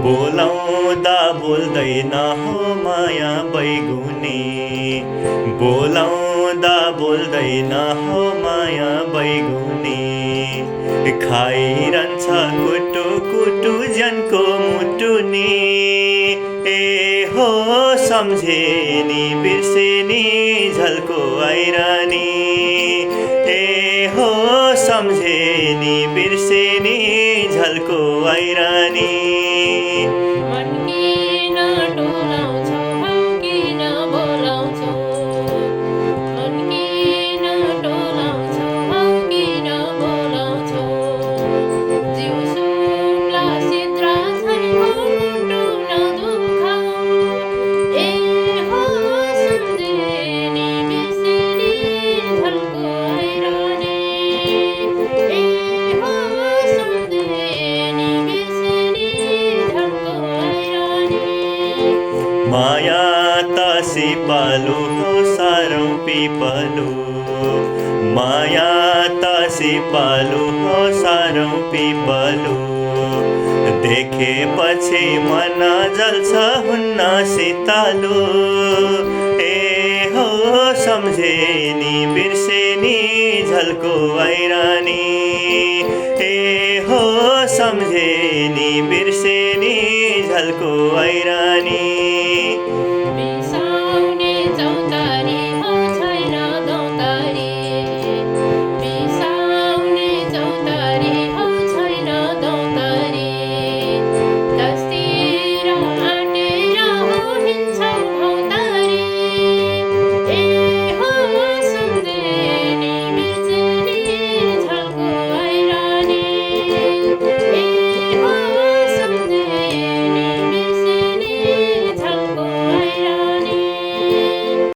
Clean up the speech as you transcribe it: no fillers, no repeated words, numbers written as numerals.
बोलाउँदा बोल्दैन हो माया बैगुनी, बोलाउँदा बोल्दैन हो माया बैगुनी। खाइरहन्छ कुटु कुटु ज्यानको मुटुनी। ए हो सम्झे नि बिर्से नि झल्को आइरानी। ए हो सम्झे नि बिर्से नि झल्को आइरानी। मन किन डोलाउँछौ हौ किन बोलाउँछौ, मन किन डोलाउँछौ हौ किन बोलाउँछौ। जिउ सुक्ला सिद्रा झैँ हो मुटु नदुखाऊ। ए हो सम्झे नि बिर्से नि झल्को आइरानी। ए हो सम्झे नि बिर्से नि झल्को आइरानी। माया त सिपालु हो सारौँ पिपलु, माया त सिपालु हो सारौँ पिपलु। देखेपछि मन जल्छ हुन्न शीतलु। ए हो सम्झे नि बिर्से नि झल्को आइरानी। ए हो सम्झे नि बिर्से नि झल्को आइरानी।